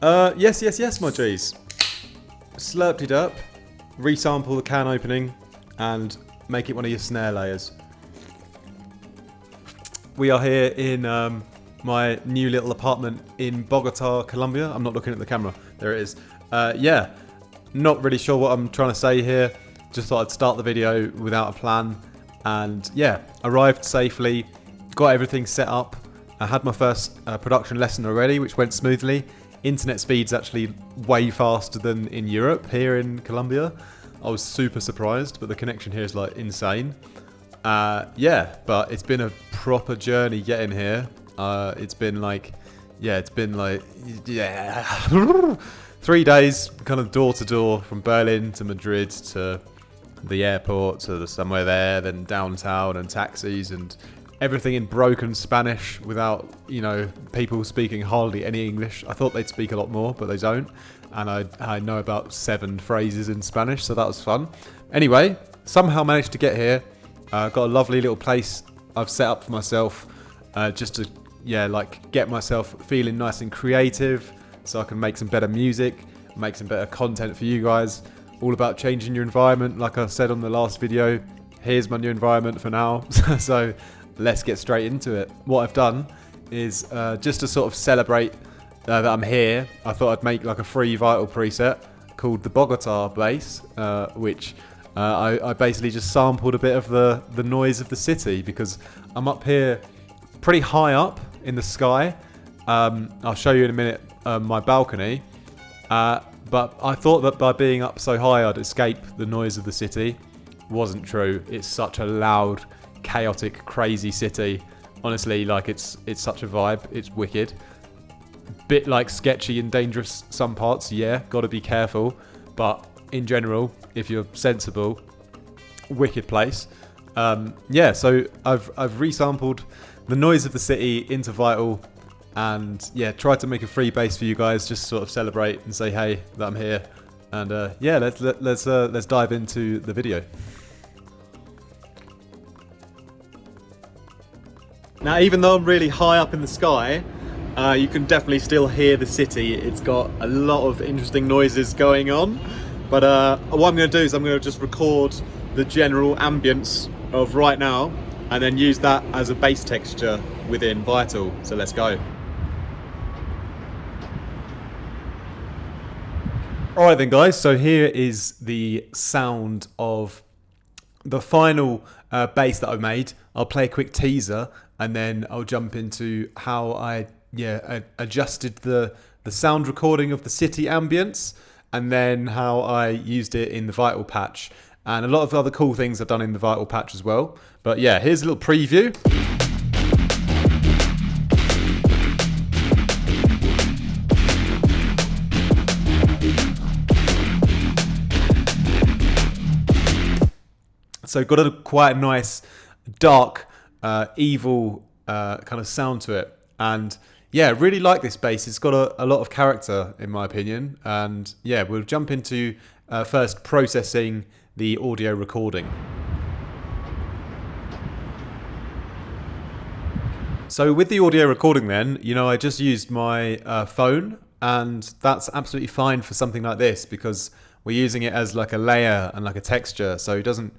Yes, my G's. Slurped it up, resample the can opening, and make it one of your snare layers. We are here in my new little apartment in Bogota, Colombia. I'm not looking at the camera. There it is. Not really sure what I'm trying to say here. Just thought I'd start the video without a plan. And yeah, arrived safely, got everything set up. I had my first production lesson already, which went smoothly. Internet speed's actually way faster than in Europe, here in Colombia. I was super surprised, but the connection here is like insane. But it's been a proper journey getting here. It's been 3 days, kind of door to door, from Berlin to Madrid to the airport to somewhere there, then downtown, and taxis and everything in broken Spanish without, people speaking hardly any English. I thought they'd speak a lot more, but they don't. And I know about 7 phrases in Spanish, so that was fun. Anyway, somehow managed to get here. Got a lovely little place I've set up for myself, just to get myself feeling nice and creative, so I can make some better music, make some better content for you guys. All about changing your environment, like I said on the last video. Here's my new environment for now. So let's get straight into it. What I've done is just to sort of celebrate that I'm here, I thought I'd make like a free Vital preset called the Bogota bass, which I basically just sampled a bit of the noise of the city, because I'm up here pretty high up in the sky. I'll show you in a minute my balcony, but I thought that by being up so high I'd escape the noise of the city. Wasn't true. It's such a loud, chaotic, crazy city. Honestly, like it's such a vibe. It's wicked. Bit like sketchy and dangerous some parts, yeah, gotta be careful, but in general, if you're sensible, wicked place. So I've resampled the noise of the city into Vital, and tried to make a free bass for you guys, just sort of celebrate and say hey that I'm here. And let's dive into the video. Now, even though I'm really high up in the sky, you can definitely still hear the city. It's got a lot of interesting noises going on. But what I'm going to do is I'm going to just record the general ambience of right now, and then use that as a bass texture within Vital. So let's go. Alright then guys, so here is the sound of the final bass that I made. I'll play a quick teaser, and then I'll jump into how I adjusted the sound recording of the city ambience, and then how I used it in the Vital patch, and a lot of other cool things I've done in the Vital patch as well. But yeah, here's a little preview. So got a quite nice, dark, evil kind of sound to it. And yeah, really like this bass. It's got a lot of character, in my opinion. And yeah, we'll jump into first processing the audio recording. So with the audio recording then, I just used my phone, and that's absolutely fine for something like this, because we're using it as like a layer and like a texture. So it doesn't,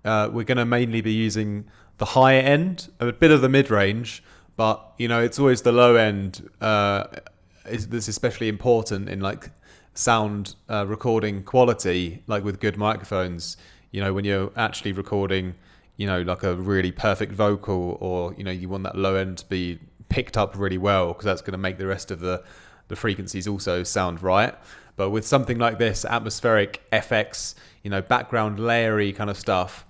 we're going to mainly be using the higher end, a bit of the mid-range, but it's always the low end that's especially important in like sound recording quality, like with good microphones. When you're actually recording like a really perfect vocal, or you want that low end to be picked up really well, because that's going to make the rest of the frequencies also sound right. But with something like this, atmospheric FX, background layery kind of stuff,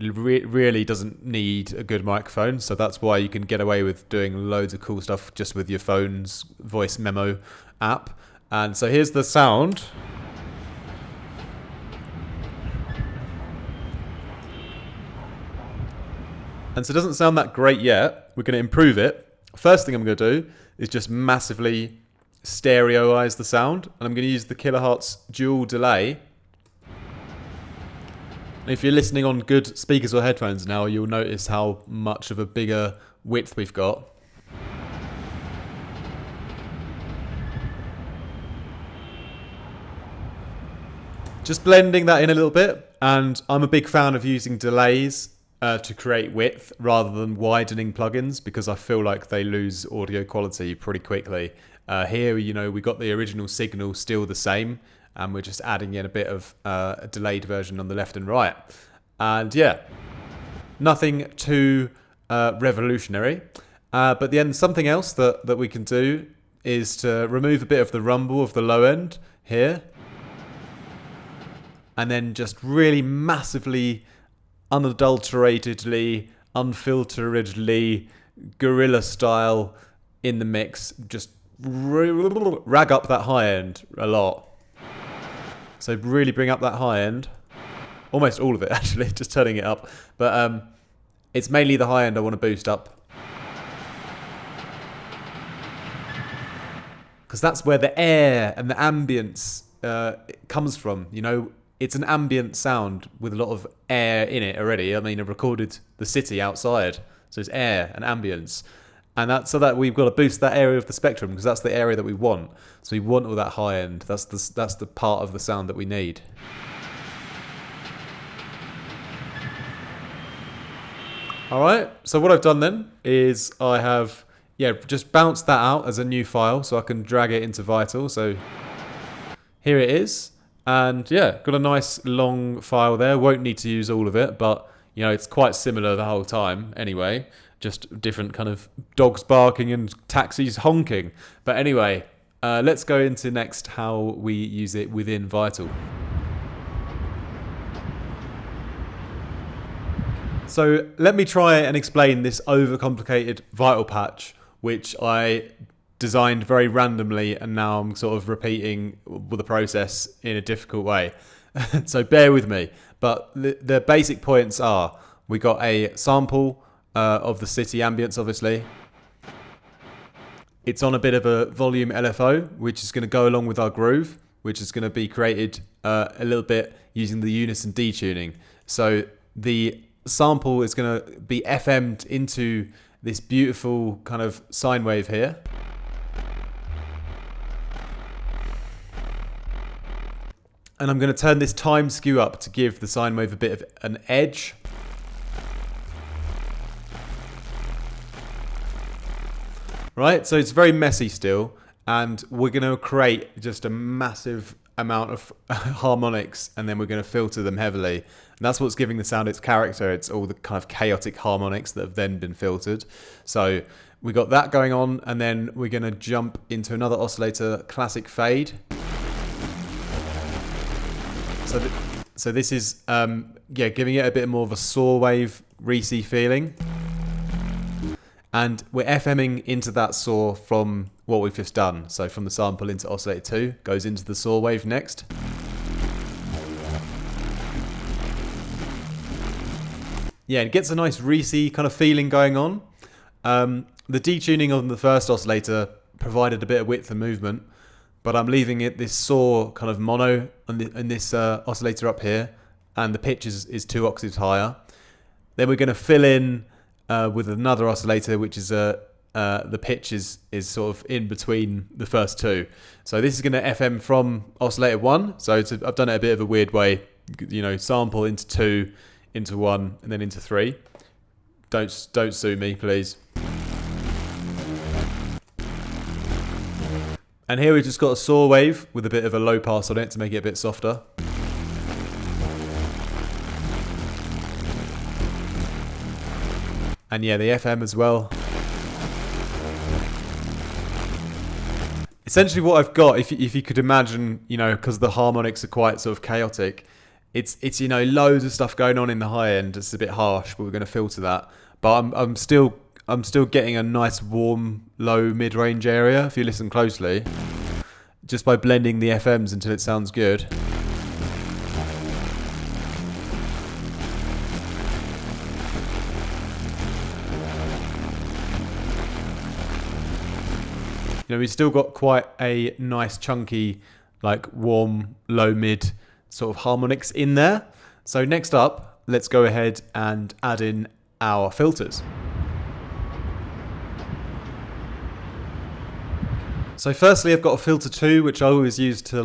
it really doesn't need a good microphone. So that's why you can get away with doing loads of cool stuff just with your phone's voice memo app. And so here's the sound. And so it doesn't sound that great yet. We're going to improve it. First thing I'm going to do is just massively stereoize the sound. And I'm going to use the kilohertz dual delay. And if you're listening on good speakers or headphones now, you'll notice how much of a bigger width we've got. just blending that in a little bit. And I'm a big fan of using delays to create width rather than widening plugins, because I feel like they lose audio quality pretty quickly. Here, we got the original signal still the same, and we're just adding in a bit of a delayed version on the left and right. And yeah, nothing too revolutionary. But then something else that we can do is to remove a bit of the rumble of the low end here, and then just really massively, unadulteratedly, unfilteredly, guerrilla style in the mix, just rag up that high end a lot. So really bring up that high end, almost all of it actually, just turning it up. But it's mainly the high end I want to boost up, because that's where the air and the ambience comes from. It's an ambient sound with a lot of air in it already. I mean, I recorded the city outside, so it's air and ambience. And that's so that we've got to boost that area of the spectrum, because that's the area that we want. So we want all that high end. That's the part of the sound that we need. All right. So what I've done then is I have just bounced that out as a new file, so I can drag it into Vital. So here it is, and got a nice long file there. Won't need to use all of it, but it's quite similar the whole time anyway. Just different kind of dogs barking and taxis honking. But anyway, let's go into next how we use it within Vital. So let me try and explain this overcomplicated Vital patch, which I designed very randomly, and now I'm sort of repeating the process in a difficult way. So bear with me. But the basic points are, we got a sample of the city ambience, obviously. It's on a bit of a volume LFO, which is going to go along with our groove, which is going to be created a little bit using the unison detuning. So the sample is going to be FM'd into this beautiful kind of sine wave here. And I'm going to turn this time skew up to give the sine wave a bit of an edge. Right, so it's very messy still, and we're going to create just a massive amount of harmonics, and then we're going to filter them heavily. And that's what's giving the sound its character. It's all the kind of chaotic harmonics that have then been filtered. So we got that going on, and then we're going to jump into another oscillator, classic fade. So this is giving it a bit more of a saw wave, Reese feeling. And we're FMing into that saw from what we've just done. So from the sample into oscillator 2, goes into the saw wave next. Yeah, it gets a nice Reese kind of feeling going on. The detuning on the first oscillator provided a bit of width and movement, but I'm leaving it this saw kind of mono in this oscillator up here, and the pitch is 2 octaves higher. Then we're going to fill in with another oscillator, which is the pitch is sort of in between the first two. So this is going to FM from oscillator 1. So I've done it a bit of a weird way, sample into 2, into 1, and then into 3. Don't sue me, please. And here we've just got a saw wave with a bit of a low pass on it to make it a bit softer. And yeah, the FM as well. Essentially what I've got, if you could imagine, because the harmonics are quite sort of chaotic, it's loads of stuff going on in the high end. It's a bit harsh, but we're going to filter that. But I'm still getting a nice warm, low mid-range area, if you listen closely, just by blending the FMs until it sounds good. We've still got quite a nice chunky, like warm, low, mid sort of harmonics in there. So next up, let's go ahead and add in our filters. So firstly, I've got a filter 2, which I always use to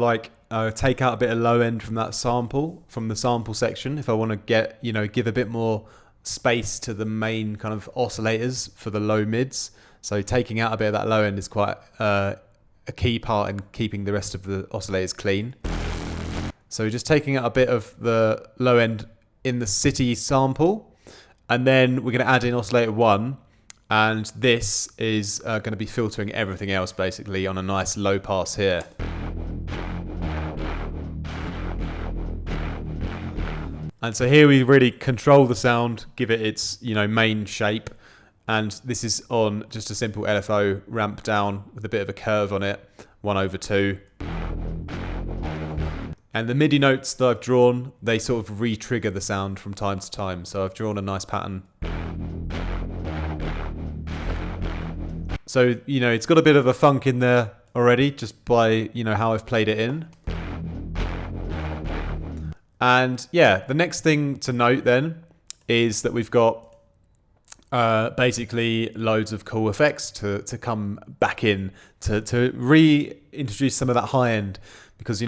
take out a bit of low end from that sample, from the sample section, if I want to get, give a bit more space to the main kind of oscillators for the low mids. So taking out a bit of that low end is quite a key part in keeping the rest of the oscillators clean. So just taking out a bit of the low end in the city sample, and then we're going to add in oscillator 1, and this is going to be filtering everything else basically on a nice low pass here. And so here we really control the sound, give it its main shape, and this is on just a simple LFO ramp down with a bit of a curve on it, 1/2. And the MIDI notes that I've drawn, they sort of re-trigger the sound from time to time. So I've drawn a nice pattern. So, it's got a bit of a funk in there already, just by, how I've played it in. And yeah, the next thing to note then is that we've got basically loads of cool effects to come back in, to reintroduce some of that high end, because,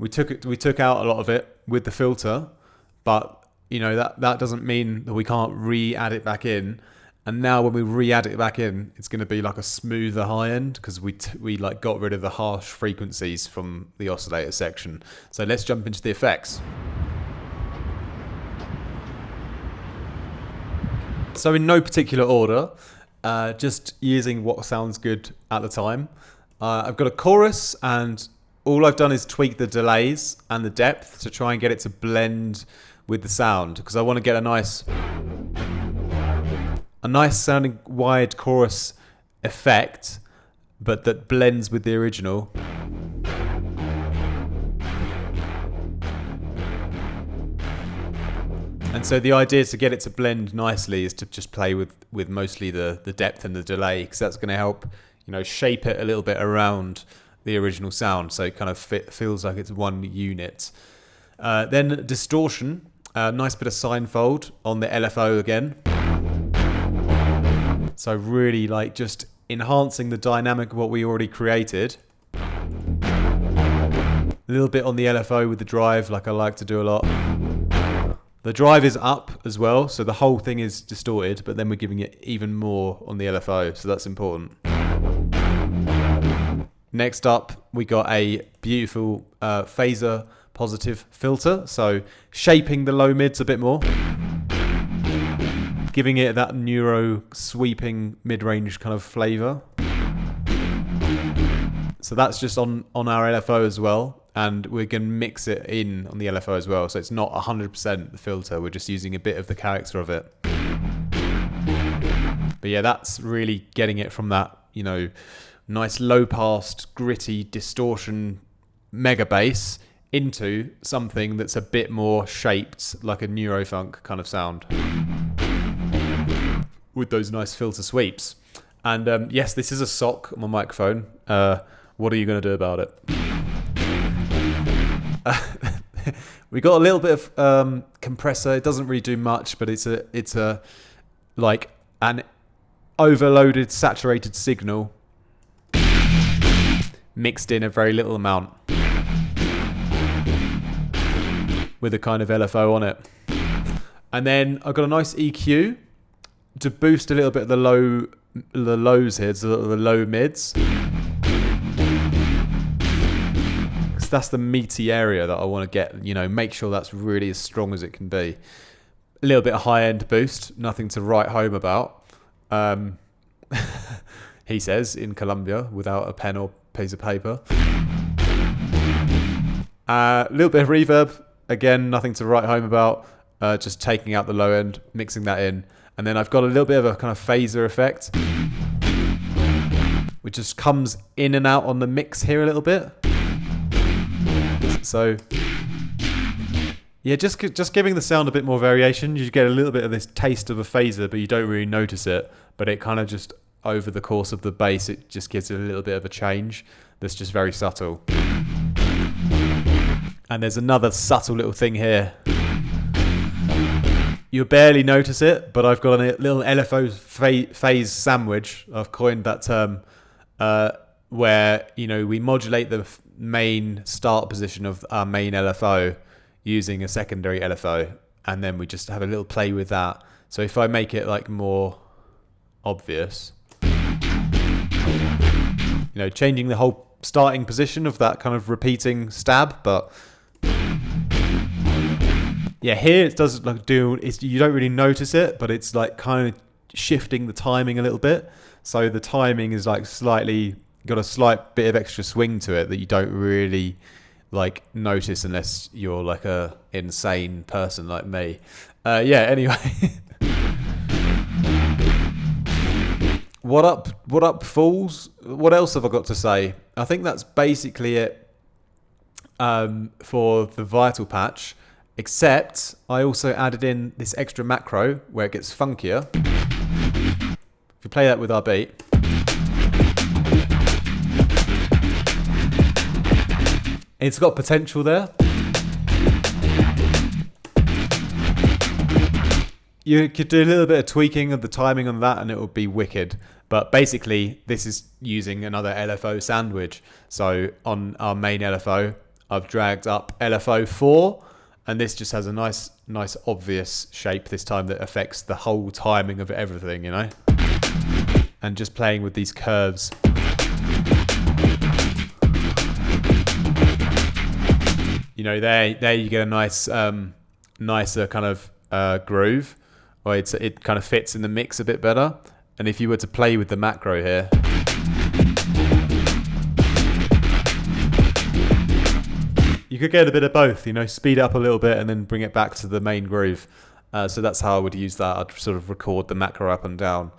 we took out a lot of it with the filter, but that doesn't mean that we can't re-add it back in. And now when we re-add it back in, it's going to be like a smoother high end, because we like got rid of the harsh frequencies from the oscillator section. So let's jump into the effects. So in no particular order, just using what sounds good at the time. I've got a chorus, and all I've done is tweak the delays and the depth to try and get it to blend with the sound, because I want to get a nice sounding wide chorus effect, but that blends with the original. And so the idea to get it to blend nicely is to just play with mostly the depth and the delay, because that's going to help shape it a little bit around the original sound, so it kind of feels like it's one unit. Then distortion, nice bit of signfold on the LFO again. So really like just enhancing the dynamic of what we already created. A little bit on the LFO with the drive, like I like to do a lot. The drive is up as well, so the whole thing is distorted, but then we're giving it even more on the LFO, so that's important. Next up, we got a beautiful phaser positive filter, so shaping the low mids a bit more, giving it that neuro sweeping mid-range kind of flavor. So that's just on our LFO as well, and we're going to mix it in on the LFO as well, so it's not 100% the filter, we're just using a bit of the character of it. But yeah, that's really getting it from that, nice low passed, gritty distortion mega bass into something that's a bit more shaped, like a Neurofunk kind of sound, with those nice filter sweeps. And yes, this is a sock on my microphone. What are you going to do about it? We got a little bit of compressor. It doesn't really do much, but it's a like an overloaded saturated signal mixed in a very little amount with a kind of LFO on it. And then I've got a nice EQ to boost a little bit of the lows here, so the low mids. Because that's the meaty area that I want to get, make sure that's really as strong as it can be. A little bit of high-end boost, nothing to write home about. He says, in Colombia, without a pen or piece of paper. A little bit of reverb, again, nothing to write home about. Just taking out the low end, mixing that in. And then I've got a little bit of a kind of phaser effect, which just comes in and out on the mix here a little bit. So yeah, just giving the sound a bit more variation. You get a little bit of this taste of a phaser, but you don't really notice it. But it kind of just, over the course of the bass, it just gives it a little bit of a change that's just very subtle. And there's another subtle little thing here. You'll barely notice it, but I've got a little LFO phase sandwich. I've coined that term. where, we modulate the main start position of our main LFO using a secondary LFO, and then we just have a little play with that. So if I make it like more obvious, changing the whole starting position of that kind of repeating stab, but yeah, here it does like you don't really notice it, but it's like kind of shifting the timing a little bit. So the timing is like got a slight bit of extra swing to it that you don't really like notice unless you're like a insane person like me. Anyway. What up, fools? What else have I got to say? I think that's basically it for the Vital patch, except I also added in this extra macro where it gets funkier. If we play that with our beat, it's got potential there. You could do a little bit of tweaking of the timing on that and it would be wicked. But basically, this is using another LFO sandwich. So on our main LFO, I've dragged up LFO 4, and this just has a nice obvious shape this time that affects the whole timing of everything, And just playing with these curves. There you get a nicer kind of groove. Or it kind of fits in the mix a bit better. And if you were to play with the macro here, you could get a bit of both, speed up a little bit and then bring it back to the main groove. So that's how I would use that. I'd sort of record the macro up and down.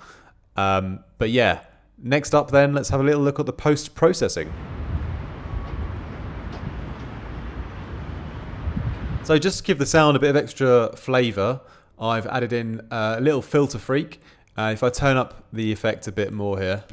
But yeah, next up then, let's have a little look at the post-processing. So just to give the sound a bit of extra flavour, I've added in a little filter freak. If I turn up the effect a bit more here,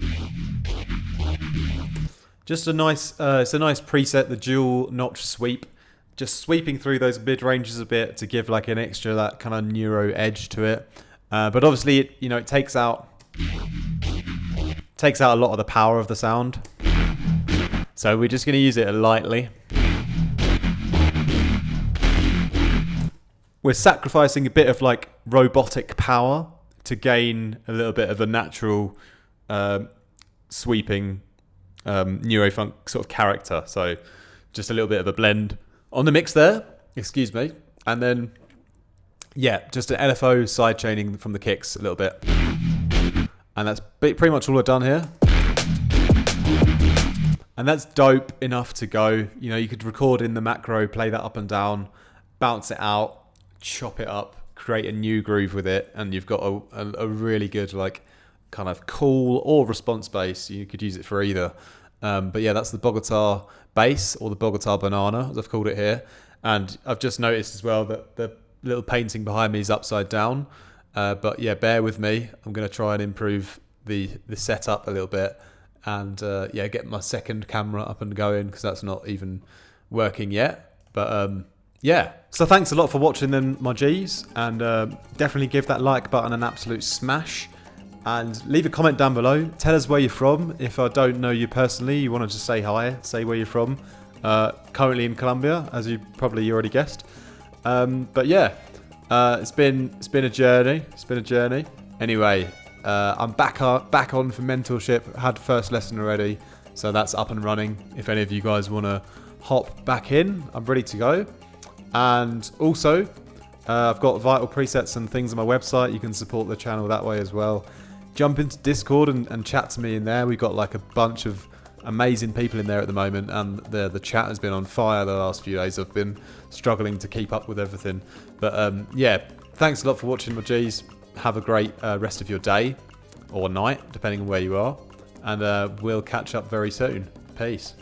just it's a nice preset, the dual notch sweep, just sweeping through those mid ranges a bit to give like an extra that kind of neuro edge to it. But obviously, it takes out a lot of the power of the sound. So we're just going to use it lightly. We're sacrificing a bit of like robotic power to gain a little bit of a natural sweeping Neurofunk sort of character. So just a little bit of a blend on the mix there, excuse me. And then, just an LFO side chaining from the kicks a little bit. And that's pretty much all I've done here. And that's dope enough to go. You could record in the macro, play that up and down, bounce it out, chop it up, create a new groove with it, and you've got a really good like kind of cool or response bass. You could use it for either. But yeah, that's the Bogota bass, or the Bogota banana as I've called it here. And I've just noticed as well that the little painting behind me is upside down. But yeah, bear with me. I'm going to try and improve the setup a little bit, and get my second camera up and going, because that's not even working yet. But so thanks a lot for watching then, my G's, and definitely give that like button an absolute smash, and leave a comment down below. Tell us where you're from. If I don't know you personally, you want to just say hi, say where you're from. Currently in Colombia, as you probably already guessed. But yeah, it's been a journey. Anyway, I'm back on for mentorship. Had first lesson already, so that's up and running. If any of you guys want to hop back in, I'm ready to go. And also, I've got vital presets and things on my website. You can support the channel that way as well. Jump into Discord and chat to me in there. We've got like a bunch of amazing people in there at the moment, and the chat has been on fire the last few days. I've been struggling to keep up with everything. But thanks a lot for watching, my G's. Have a great rest of your day or night, depending on where you are. And we'll catch up very soon. Peace.